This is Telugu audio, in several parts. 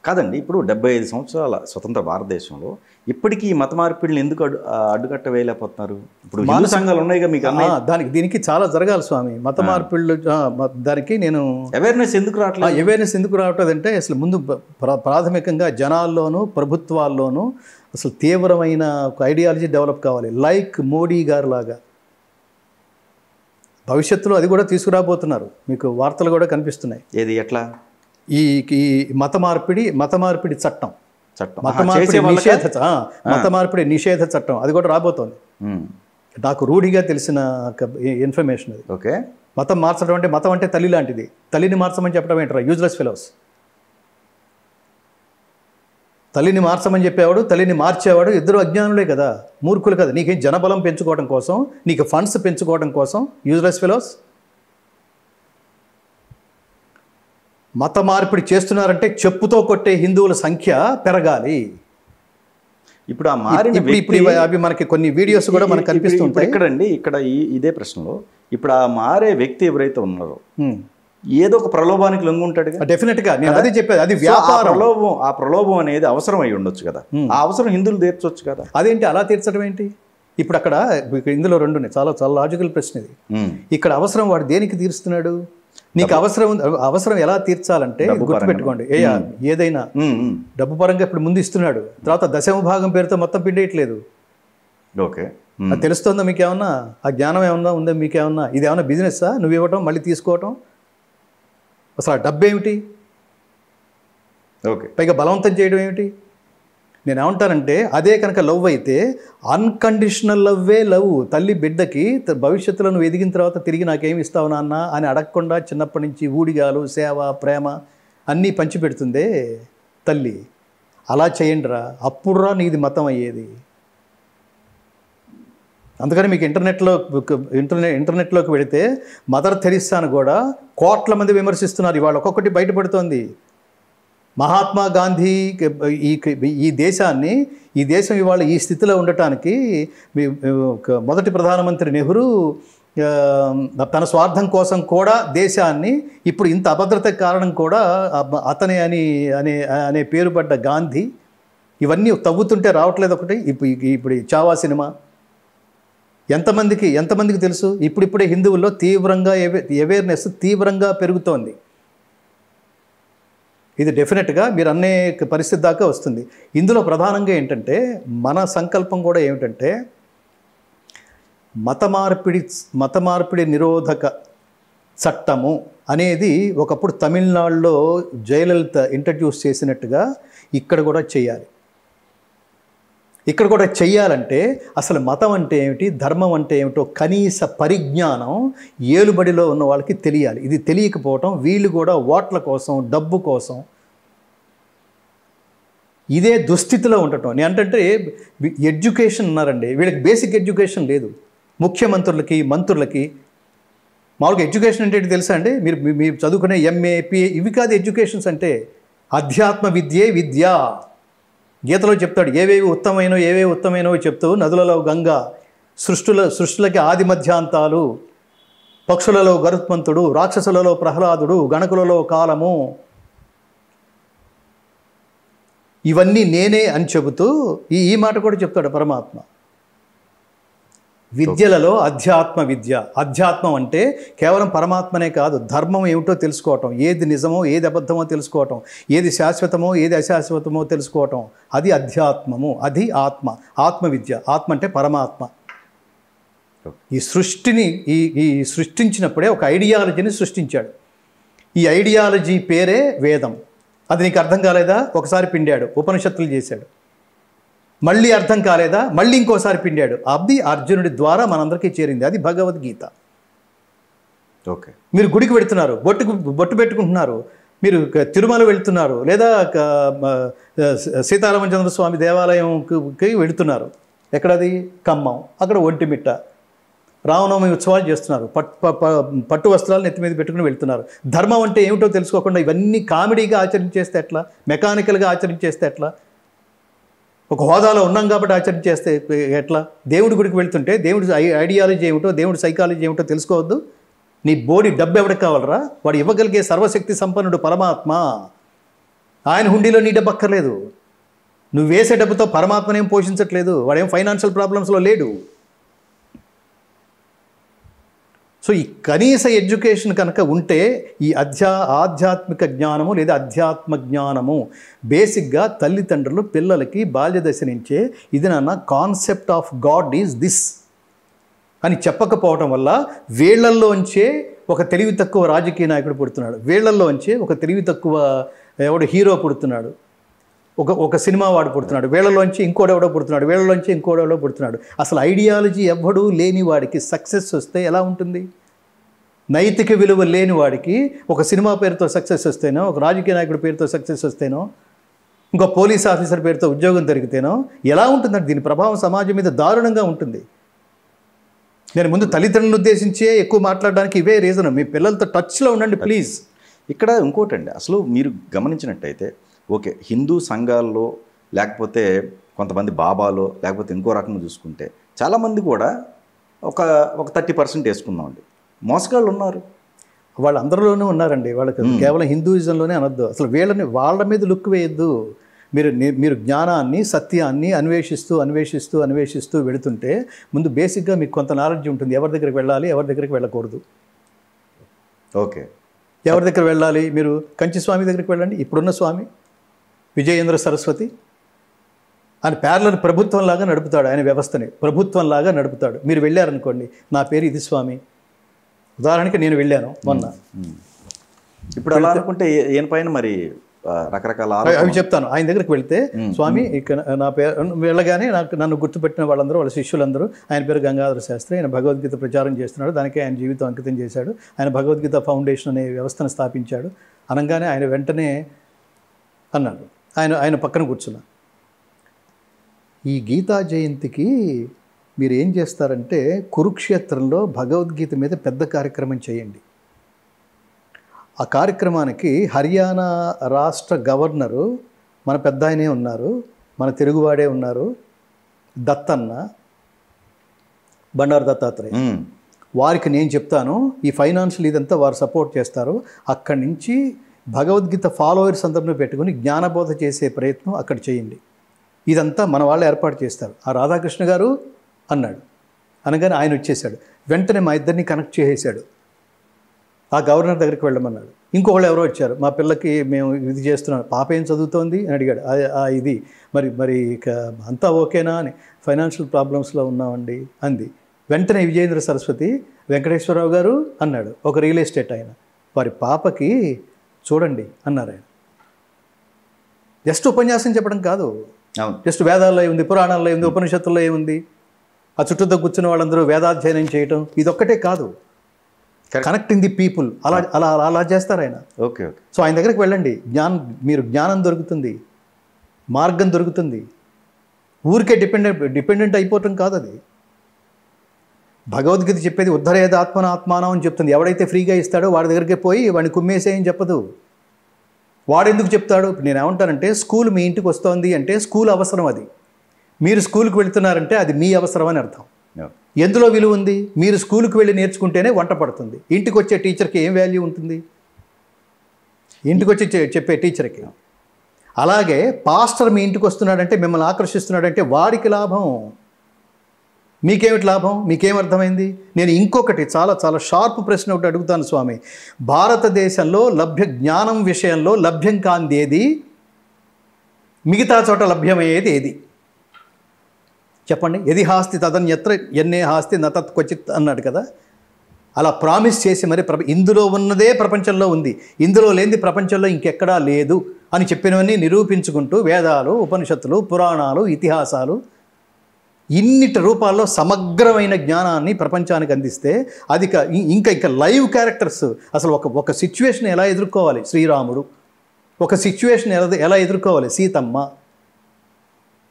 కాదండి, ఇప్పుడు 75 సంవత్సరాల స్వతంత్ర భారతదేశంలో ఇప్పటికీ ఈ మత మార్పిడిని ఎందుకు అడ్డుకట్ట వేయలేకపోతున్నారు? ఇప్పుడు హిందూ సంఘాలు ఉన్నాయిగా మీకు దీనికి చాలా జరగాలి స్వామి. మత మార్పిళ్ళు దానికి నేను అవేర్నెస్ ఎందుకు రావట్లేదు? అవేర్నెస్ ఎందుకు రావట్లేదంటే అసలు ముందు ప్రాథమికంగా జనాల్లోనూ ప్రభుత్వాల్లోనూ అసలు తీవ్రమైన ఒక ఐడియాలజీ డెవలప్ కావాలి. లైక్ మోడీ గారు లాగా భవిష్యత్తులో అది కూడా తీసుకురాబోతున్నారు. మీకు వార్తలు కూడా కనిపిస్తున్నాయి. ఏది ఎట్లా? ఈ మత మార్పిడి చట్టం, మత మార్పిడి నిషేధ చట్టం అది కూడా రాబోతోంది. నాకు రూఢిగా తెలిసిన ఇన్ఫర్మేషన్ అది. ఓకే. మతం మార్చడం అంటే, మతం అంటే తల్లి లాంటిది, తల్లిని మార్చమని చెప్పడం ఏంటరా, యూజ్లెస్ ఫెలోస్. తల్లిని మార్చమని చెప్పేవాడు, తల్లిని మార్చేవాడు ఇద్దరు అజ్ఞానులే కదా, మూర్ఖులు కదా. నీకేం జనబలం పెంచుకోవడం కోసం, నీకు ఫండ్స్ పెంచుకోవడం కోసం యూజ్లెస్ ఫెలోస్. మత మార్పిడి చేస్తున్నారంటే చెప్పుతో కొట్టే హిందువుల సంఖ్య పెరగాలి. ఇప్పుడు ఆ మారిన అవి మనకి కొన్ని వీడియోస్ కూడా మనకు కనిపిస్తుంటాయి. ఇక్కడండి, ఇక్కడ ఇదే ప్రశ్నలో ఇప్పుడు ఆ మారే వ్యక్తి ఎవరైతే ఉన్నారో ఏదో ఒక ప్రలోభానికి లొంగుంటాడు. డెఫినెట్గా నేను అదే చెప్పేది, అది వ్యాపారం. ఆ ప్రలోభం అనేది అవసరం అయి ఉండొచ్చు కదా, ఆ అవసరం హిందువులు తీర్చొచ్చు కదా. అదేంటి అలా తీర్చడం ఏంటి? ఇప్పుడు అక్కడ ఇందులో రెండు ఉన్నాయి. చాలా చాలా లాజికల్ ప్రశ్న ఇది. ఇక్కడ అవసరం వాడు దేనికి తీరుస్తున్నాడు? నీకు అవసరం ఎలా తీర్చాలంటే గుర్తుపెట్టుకోండి, ఏదైనా డబ్బు పరంగా ఇప్పుడు ముందు ఇస్తున్నాడు, తర్వాత దశమ భాగం పేరుతో మొత్తం పిండేయట్లేదు. ఓకే, అది తెలుస్తుందా మీకేమన్నా? ఆ జ్ఞానం ఏమన్నా ఉందా మీకేమన్నా? ఇది ఏమన్నా బిజినెస్సా? నువ్వు ఇవ్వటం మళ్ళీ తీసుకోవటం? అసలు ఆ డబ్బు ఏమిటి? ఓకే, పైగా బలవంతం చేయడం ఏమిటి? నేను ఏమంటానంటే అదే కనుక లవ్ అయితే అన్కండిషనల్ లవ్వే లవ్. తల్లి బిడ్డకి భవిష్యత్తులో నువ్వు ఎదిగిన తర్వాత తిరిగి నాకేమి ఇస్తావు నాన్న అని అడగకుండా చిన్నప్పటి నుంచి ఊడిగాలు, సేవ, ప్రేమ అన్నీ పంచిపెడుతుందే తల్లి. అలా చేయండిరా, అప్పుడురా నీది మతం అయ్యేది. అందుకని మీకు ఇంటర్నెట్లోకి వెళితే మదర్ థెరిస్సాను కూడా కోట్ల మంది విమర్శిస్తున్నారు. ఇవాళ ఒక్కొక్కటి బయటపడుతోంది. మహాత్మా గాంధీ ఈ దేశం ఇవాళ ఈ స్థితిలో ఉండటానికి మొదటి ప్రధానమంత్రి నెహ్రూ తన స్వార్థం కోసం కూడా దేశాన్ని, ఇప్పుడు ఇంత అభద్రతకు కారణం కూడా అతనే అనే పేరు పడ్డ గాంధీ, ఇవన్నీ తవ్వుతుంటే రావట్లేదు. ఒకటి ఇప్పుడు చావా సినిమా ఎంతమందికి తెలుసు? ఇప్పుడిప్పుడే హిందువుల్లో తీవ్రంగా అవేర్నెస్ తీవ్రంగా పెరుగుతోంది. ఇది డెఫినెట్గా మీరు అనే పరిస్థితి దాకా వస్తుంది. ఇందులో ప్రధానంగా ఏంటంటే మన సంకల్పం కూడా ఏమిటంటే మత మార్పిడి నిరోధక చట్టము అనేది ఒకప్పుడు తమిళనాడులో జయలలిత ఇంట్రడ్యూస్ చేసినట్టుగా ఇక్కడ కూడా చేయాలి. ఇక్కడ కూడా చెయ్యాలంటే అసలు మతం అంటే ఏమిటి, ధర్మం అంటే ఏమిటో కనీస పరిజ్ఞానం ఏలుబడిలో ఉన్న వాళ్ళకి తెలియాలి. ఇది తెలియకపోవటం, వీళ్ళు కూడా ఓట్ల కోసం, డబ్బు కోసం ఇదే దుస్థితిలో ఉండటం. నేను అంటే ఎడ్యుకేషన్ ఉన్నారండి, వీళ్ళకి బేసిక్ ఎడ్యుకేషన్ లేదు. ముఖ్యమంత్రులకి, మంత్రులకి మామూలుగా ఎడ్యుకేషన్ అంటే తెలుసా అండి? మీరు చదువుకునే ఎంఏ, పిఏ ఇవి కాదు ఎడ్యుకేషన్స్ అంటే. అధ్యాత్మ విద్యే విద్య. గీతలో చెప్తాడు, ఏవేవి ఉత్తమైనో చెప్తూ, నదులలో గంగా, సృష్టిలకి ఆది మధ్యాంతాలు, పక్షులలో గరుత్మంతుడు, రాక్షసులలో ప్రహ్లాదుడు, గణకులలో కాలము, ఇవన్నీ నేనే అని చెబుతూ ఈ మాట కూడా చెప్తాడు పరమాత్మ. విద్యలలో అధ్యాత్మ విద్య. అధ్యాత్మం అంటే కేవలం పరమాత్మనే కాదు, ధర్మం ఏమిటో తెలుసుకోవటం, ఏది నిజమో ఏది అబద్ధమో తెలుసుకోవటం, ఏది శాశ్వతమో ఏది అశాశ్వతమో తెలుసుకోవటం, అది అధ్యాత్మము, అది ఆత్మ విద్య. ఆత్మ అంటే పరమాత్మ. ఈ సృష్టిని ఈ సృష్టించినప్పుడే ఒక ఐడియాలజీని సృష్టించాడు. ఈ ఐడియాలజీ పేరే వేదం. అది నీకు అర్థం కాలేదా? ఒకసారి పిండాడు, ఉపనిషత్తులు చేశాడు. మళ్ళీ అర్థం కాలేదా? మళ్ళీ ఇంకోసారి పిండాడు. అది అర్జునుడి ద్వారా మనందరికీ చేరింది. అది భగవద్గీత. ఓకే, మీరు గుడికి వెళుతున్నారు, బొట్టు పెట్టుకుంటున్నారు, మీరు తిరుమల వెళుతున్నారు, లేదా సీతారామచంద్ర స్వామి దేవాలయంకి వెళుతున్నారు. ఎక్కడది? ఖమ్మం. అక్కడ ఒంటిమిట్ట రామనవమి ఉత్సవాలు చేస్తున్నారు. పట్టు వస్త్రాలు నెత్తి మీద పెట్టుకుని వెళ్తున్నారు. ధర్మం అంటే ఏమిటో తెలుసుకోకుండా ఇవన్నీ కామెడీగా ఆచరించేస్తే ఎట్లా? మెకానికల్గా ఆచరించేస్తే ఎట్లా? ఒక హోదాలో ఉన్నాం కాబట్టి ఆచరించేస్తే ఎట్లా? దేవుడి గుడికి వెళ్తుంటే దేవుడి ఐడియాలజీ ఏమిటో, దేవుడి సైకాలజీ ఏమిటో తెలుసుకోవద్దు? నీ బోడి డబ్బు ఎవరికి కావాలరా? వాడు ఇవ్వగలిగే సర్వశక్తి సంపన్నుడు పరమాత్మ. ఆయన హుండీలో నీ డబ్బు అక్కర్లేదు. నువ్వు వేసే డబ్బుతో పరమాత్మనేం పోషించట్లేదు. వాడేం ఫైనాన్షియల్ ప్రాబ్లమ్స్లో లేడు. సో ఈ కనీస ఎడ్యుకేషన్ కనుక ఉంటే ఈ ఆధ్యాత్మిక జ్ఞానము లేదా అధ్యాత్మ జ్ఞానము బేసిక్గా తల్లిదండ్రులు పిల్లలకి బాల్య దశ నుంచే ఇది నాన్న concept of God is this అని చెప్పకపోవటం వల్ల వీళ్ళల్లోంచే ఒక తెలివి తక్కువ రాజకీయ నాయకుడు పుడుతున్నాడు, వీళ్ళల్లోంచే ఒక తెలివి తక్కువ ఎవడు హీరో పుడుతున్నాడు, ఒక సినిమా వాడు పుడుతున్నాడు, వీళ్ళలోంచి ఇంకోడెవడో పుడుతున్నాడు, వీళ్ళలోంచి ఇంకోడెవడో పుడుతున్నాడు. అసలు ఐడియాలజీ ఎవ్వడూ లేని వాడికి సక్సెస్ వస్తే ఎలా ఉంటుంది? నైతిక విలువ లేని వాడికి ఒక సినిమా పేరుతో సక్సెస్ వస్తేనో, ఒక రాజకీయ నాయకుడి పేరుతో సక్సెస్ వస్తేనో, ఇంకో పోలీస్ ఆఫీసర్ పేరుతో ఉద్యోగం దొరికితేనో ఎలా ఉంటుందంటే దీని ప్రభావం సమాజం మీద దారుణంగా ఉంటుంది. నేను ముందు తల్లిదండ్రులను ఉద్దేశించే ఎక్కువ మాట్లాడడానికి ఇవే రీజన్. మీ పిల్లలతో టచ్లో ఉండండి ప్లీజ్. ఇక్కడ ఇంకోటండి, అసలు మీరు గమనించినట్టయితే ఓకే హిందూ సంఘాల్లో లేకపోతే కొంతమంది బాబాలో లేకపోతే ఇంకో రకంగా చూసుకుంటే చాలామంది కూడా ఒక 30% వేసుకుందామండి మోసగాళ్ళు ఉన్నారు. వాళ్ళందరిలోనూ ఉన్నారండి. వాళ్ళకి కేవలం హిందూయిజంలోనే అనొద్దు. అసలు వాళ్ళ మీద లుక్ వేయద్దు. మీరు జ్ఞానాన్ని సత్యాన్ని అన్వేషిస్తూ వెళుతుంటే ముందు బేసిక్గా మీకు కొంత నాలెడ్జ్ ఉంటుంది. ఎవరి దగ్గరికి వెళ్ళాలి, ఎవరి దగ్గరికి వెళ్ళకూడదు. ఓకే, ఎవరి దగ్గర వెళ్ళాలి? మీరు కంచి స్వామి దగ్గరికి వెళ్ళండి. ఇప్పుడున్న స్వామి విజయేంద్ర సరస్వతి ఆయన ప్యారలల్ ప్రభుత్వంలాగా నడుపుతాడు. ఆయన వ్యవస్థని ప్రభుత్వంలాగా నడుపుతాడు. మీరు వెళ్ళారనుకోండి, నా పేరు ఇది స్వామి, ఉదాహరణకి నేను వెళ్ళాను మొన్న. ఇప్పుడు అలా అనుకుంటే ఈయన పైన మరి రకరకాల అవి చెప్తాను. ఆయన దగ్గరికి వెళ్తే స్వామి ఇక్కడ నా పేరు వెళ్ళగానే నన్ను గుర్తుపెట్టిన వాళ్ళందరూ, వాళ్ళ శిష్యులందరూ ఆయన పేరు గంగాధర శాస్త్రి, ఆయన భగవద్గీత ప్రచారం చేస్తున్నాడు, దానికే ఆయన జీవితం అంకితం చేశాడు, ఆయన భగవద్గీత ఫౌండేషన్ అనే వ్యవస్థను స్థాపించాడు అనగానే ఆయన వెంటనే అన్నాడు, ఆయన పక్కన కూర్చున్నా, ఈ గీతా జయంతికి మీరు ఏం చేస్తారంటే కురుక్షేత్రంలో భగవద్గీత మీద పెద్ద కార్యక్రమం చేయండి. ఆ కార్యక్రమానికి హర్యానా రాష్ట్ర గవర్నరు మన పెద్ద ఆయనే ఉన్నారు, మన తెలుగువాడే ఉన్నారు, దత్తన్న, బండారు దత్తాత్రేయ. వారికి నేను చెప్తాను, ఈ ఫైనాన్షియల్ ఇదంతా వారు సపోర్ట్ చేస్తారు. అక్కడి నుంచి భగవద్గీత ఫాలోవర్స్ అందరినీ పెట్టుకుని జ్ఞానబోధ చేసే ప్రయత్నం అక్కడ చేయండి. ఇదంతా మన వాళ్ళు ఏర్పాటు చేస్తారు. ఆ రాధాకృష్ణ గారు అన్నాడు. అనగానే ఆయన వచ్చేసాడు. వెంటనే మా ఇద్దరిని కనెక్ట్ చేసేసాడు. ఆ గవర్నర్ దగ్గరికి వెళ్ళమన్నాడు. ఇంకొకళ్ళు ఎవరో వచ్చారు, మా పిల్లకి మేము ఇది చేస్తున్నాం, పాప ఏం చదువుతోంది అని అడిగాడు. ఇది మరి ఇక అంతా ఓకేనా అని, ఫైనాన్షియల్ ప్రాబ్లమ్స్లో ఉన్నామండి అంది. వెంటనే విజయేంద్ర సరస్వతి, వెంకటేశ్వరరావు గారు అన్నాడు, ఒక రియల్ ఎస్టేట్ ఆయన, వారి పాపకి చూడండి అన్నారు ఆయన. జస్ట్ ఉపన్యాసం చెప్పడం కాదు, జస్ట్ వేదాల్లో ఏముంది, పురాణాల్లో ఏముంది, ఉపనిషత్తుల్లో ఏముంది, ఆ చుట్టూతో కూర్చున్న వాళ్ళందరూ వేదాధ్యయనం చేయటం ఇదొక్కటే కాదు, కనెక్టింగ్ ది పీపుల్. అలా చేస్తారు ఆయన. ఓకే. సో ఆయన దగ్గరికి వెళ్ళండి, మీరు జ్ఞానం దొరుకుతుంది, మార్గం దొరుకుతుంది. ఊరికే డిపెండెంట్ అయిపోవటం కాదు అది. భగవద్గీత చెప్పేది ఉద్ధరేద ఆత్మన ఆత్మానం అని చెప్తుంది. ఎవడైతే ఫ్రీగా ఇస్తాడో వాడి దగ్గరికి పోయి వాడిని కుమ్మేసేయని చెప్పదు. వాడెందుకు చెప్తాడు? ఇప్పుడు నేను ఏమంటానంటే, స్కూల్ మీ ఇంటికి వస్తుంది అంటే స్కూల్ అవసరం, అది మీరు స్కూల్కి వెళుతున్నారంటే అది మీ అవసరం అని అర్థం. ఎందులో విలువ ఉంది? మీరు స్కూల్కి వెళ్ళి నేర్చుకుంటేనే వంట పడుతుంది. ఇంటికి వచ్చే టీచర్కి ఏం వాల్యూ ఉంటుంది? ఇంటికి వచ్చి చెప్పే టీచర్కి. అలాగే పాస్టర్ మీ ఇంటికి వస్తున్నాడంటే, మిమ్మల్ని ఆకర్షిస్తున్నాడంటే వాడికి లాభం, మీకేమిటి లాభం? మీకేం అర్థమైంది? నేను ఇంకొకటి చాలా చాలా షార్ప్ ప్రశ్న ఒకటి అడుగుతాను స్వామి. భారతదేశంలో జ్ఞానం విషయంలో లభ్యం కాంది ఏది? మిగతా చోట లభ్యమయ్యేది ఏది? చెప్పండి. ఎది హాస్తి తదన్యత్ర ఎన్నే హాస్తి నతత్ క్వచిత్ అన్నాడు కదా. అలా ప్రామిస్ చేసి మరి ఇందులో ఉన్నదే ప్రపంచంలో ఉంది, ఇందులో లేనిది ప్రపంచంలో ఇంకెక్కడా లేదు అని చెప్పినవన్నీ నిరూపించుకుంటూ వేదాలు, ఉపనిషత్తులు, పురాణాలు, ఇతిహాసాలు ఇన్నిటి రూపాల్లో సమగ్రమైన జ్ఞానాన్ని ప్రపంచానికి అందిస్తే అది ఇంకా లైవ్ క్యారెక్టర్స్. అసలు ఒక సిచ్యువేషన్ ఎలా ఎదుర్కోవాలి శ్రీరాముడు, ఒక సిచ్యువేషన్ ఎలా ఎదుర్కోవాలి సీతమ్మ,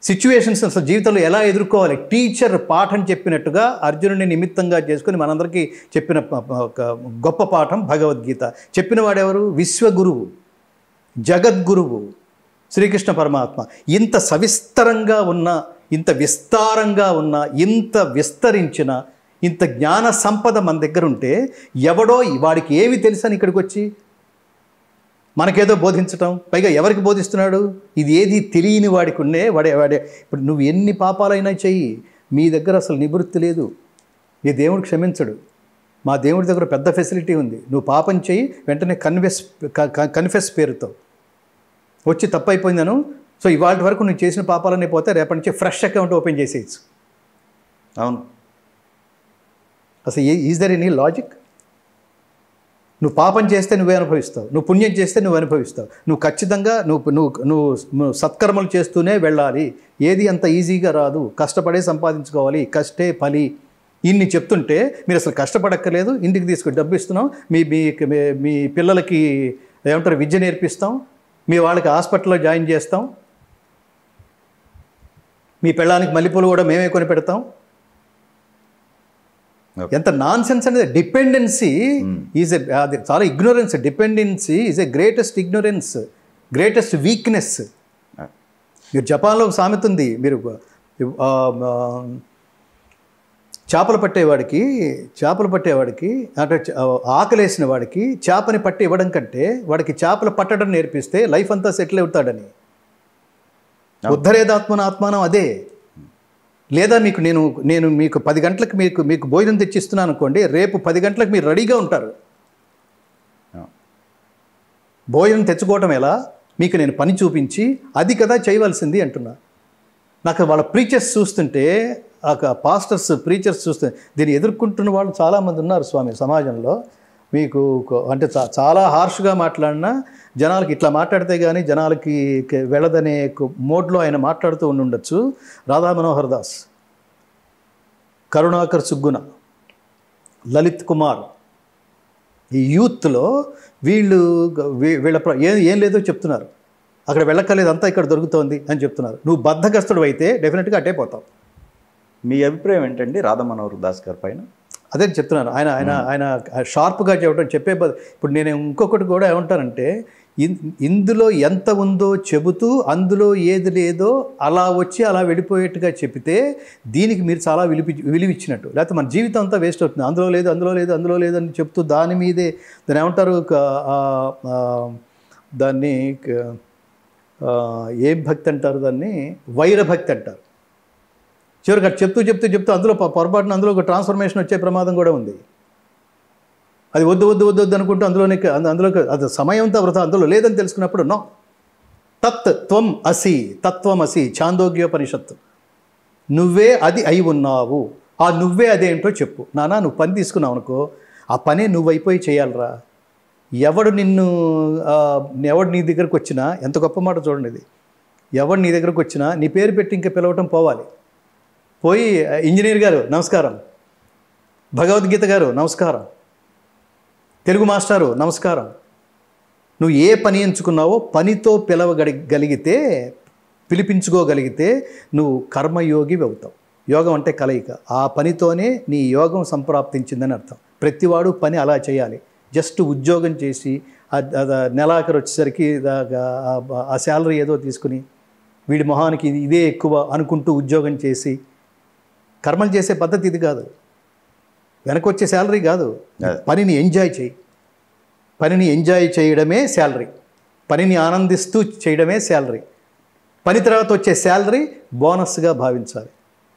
సిచ్యువేషన్స్ అసలు జీవితంలో ఎలా ఎదుర్కోవాలి. టీచర్ పాఠం చెప్పినట్టుగా అర్జునుడిని నిమిత్తంగా చేసుకుని మనందరికీ చెప్పిన ఒక గొప్ప పాఠం భగవద్గీత. చెప్పిన వాడెవరు? విశ్వగురువు, జగద్గురువు శ్రీకృష్ణ పరమాత్మ. ఇంత సవిస్తరంగా ఉన్న, ఇంత విస్తారంగా ఉన్న, ఇంత విస్తరించిన, ఇంత జ్ఞాన సంపద మన దగ్గర ఉంటే ఎవడో వాడికి ఏమి తెలుసని ఇక్కడికి వచ్చి మనకేదో బోధించటం, పైగా ఎవరికి బోధిస్తున్నాడు? ఇది ఏది తెలియని వాడికి ఉండే వాడే ఇప్పుడు నువ్వు ఎన్ని పాపాలైనా చెయ్యి, మీ దగ్గర అసలు నివృత్తి లేదు, మీ దేవుడు క్షమించడు. మా దేవుడి దగ్గర పెద్ద ఫెసిలిటీ ఉంది. నువ్వు పాపం చెయ్యి, వెంటనే కన్ఫెస్ పేరుతో వచ్చి తప్పు అయిపోయిందను, సో ఇవాళ వరకు నువ్వు చేసిన పాపాలన్నీ పోతే రేపటి నుంచి ఫ్రెష్ అకౌంట్ ఓపెన్ చేసేయచ్చు. అవును. అసలు ఈజ్ దర్ ఎనీ లాజిక్? నువ్వు పాపం చేస్తే నువ్వే అనుభవిస్తావు, నువ్వు పుణ్యం చేస్తే నువ్వు అనుభవిస్తావు. నువ్వు ఖచ్చితంగా నువ్వు సత్కర్మలు చేస్తూనే వెళ్ళాలి. ఏది అంత ఈజీగా రాదు, కష్టపడే సంపాదించుకోవాలి, కష్టే ఫలి. ఇన్ని చెప్తుంటే మీరు అసలు కష్టపడక్కర్లేదు, ఇంటికి తీసుకుని డబ్బు ఇస్తున్నాం, మీ పిల్లలకి ఏమంటారు విద్య నేర్పిస్తాం, మీ వాళ్ళకి హాస్పిటల్లో జాయిన్ చేస్తాం, మీ పిల్లలకి మల్లెపూలు కూడా మేమే కొని పెడతాం. ఎంత నాన్ సెన్స్ అనేది. డిపెండెన్సీ ఈజ్ అది చాలా ignorance. Dependency is a greatest ignorance, greatest weakness. మీరు జపాన్లో ఒక సామెత ఉంది, మీరు చేపలు పట్టేవాడికి అంటే ఆకలేసిన వాడికి చేపని పట్టి ఇవ్వడం కంటే వాడికి చేపలు పట్టడం నేర్పిస్తే లైఫ్ అంతా సెటిల్ అవుతాడని. ఉద్ధరేదాత్మన ఆత్మానం అదే. లేదా నేను మీకు 10 గంటలకు మీకు భోజనం తెచ్చిస్తున్నాను అనుకోండి, రేపు 10 గంటలకు మీరు రెడీగా ఉంటారు. భోజనం తెచ్చుకోవటం ఎలా? మీకు నేను పని చూపించి అది కదా చేయవలసింది అంటున్నా. నాకు వాళ్ళ ప్రీచర్స్ చూస్తుంటే, పాస్టర్స్ ప్రీచర్స్ చూస్తుంటే, దీన్ని ఎదుర్కొంటున్న వాళ్ళు చాలామంది ఉన్నారు స్వామి సమాజంలో. మీకు అంటే చాలా హార్ష్గా మాట్లాడినా జనాలకి ఇట్లా మాట్లాడితే కానీ జనాలకి వెళ్ళదనే మోడ్లో ఆయన మాట్లాడుతూ ఉండొచ్చు. రాధా మనోహర్ దాస్, కరుణాకర్ సుగ్గున, లలిత్ కుమార్, ఈ యూత్లో వీళ్ళ ఏం లేదో చెప్తున్నారు. అక్కడ వెళ్ళక్కర్లేదు, అంతా ఇక్కడ దొరుకుతోంది అని చెప్తున్నారు. నువ్వు బద్ధకస్తుడు అయితే డెఫినెట్గా అట్టే పోతావు. మీ అభిప్రాయం ఏంటండి రాధా మనోహర్ దాస్ గారి పైన? అదే చెప్తున్నాను. ఆయన షార్ప్గా చెప్పే ఇప్పుడు నేను ఇంకొకటి కూడా ఏమంటానంటే, ఇందులో ఎంత ఉందో చెబుతూ అందులో ఏది లేదో అలా వచ్చి అలా వెళ్ళిపోయేట్టుగా చెప్తే దీనికి మీరు చాలా విలువిచ్చినట్టు. లేకపోతే మన జీవితం అంతా వేస్ట్ అవుతుంది. అందులో లేదు అని చెప్తూ దాని మీదే దాన్ని ఏమంటారు, దాన్ని ఏం భక్తి అంటారు, దాన్ని వైరభక్తి అంటారు. చివరికి చెప్తూ అందులో పొరపాటున అందులో ఒక ట్రాన్స్ఫర్మేషన్ వచ్చే ప్రమాదం కూడా ఉంది. అది వద్దు అనుకుంటూ అందులో అది సమయం అంతా వృథా. అందులో లేదని తెలుసుకున్నప్పుడు నో. తత్వం అసి ఛాందోగ్యోపనిషత్తు. నువ్వే అది అయి ఉన్నావు. ఆ నువ్వే అదేంటో చెప్పు. నువ్వు పని తీసుకున్నావు అనుకో, ఆ పనే నువ్వైపోయి చేయాలరా. ఎవడు నీ దగ్గరకు వచ్చినా, ఎంత గొప్ప మాట చూడండి ఇది, ఎవడు నీ దగ్గరకు వచ్చినా నీ పేరు పెట్టి ఇంకా పిలవటం పోవాలి. పోయి ఇంజనీర్ గారు నమస్కారం, భగవద్గీత గారు నమస్కారం, తెలుగు మాస్టారు నమస్కారం. నువ్వు ఏ పని ఎంచుకున్నావో పనితో పిలిపించుకోగలిగితే నువ్వు కర్మయోగి అవుతావు. యోగం అంటే కలయిక. ఆ పనితోనే నీ యోగం సంప్రాప్తించిందని అర్థం. ప్రతివాడు పని అలా చేయాలి. జస్ట్ ఉద్యోగం చేసి నెలాఖరు వచ్చేసరికి ఆ శాలరీ ఏదో తీసుకుని వీడి మొహానికి ఇదే ఎక్కువ అనుకుంటూ ఉద్యోగం చేసి కర్మలు చేసే పద్ధతి ఇది కాదు. వెనకొచ్చే శాలరీ కాదు. పనిని ఎంజాయ్ చేయి. పనిని ఎంజాయ్ చేయడమే శాలరీ. పనిని ఆనందిస్తూ చేయడమే శాలరీ. పని తర్వాత వచ్చే శాలరీ బోనస్గా భావించాలి.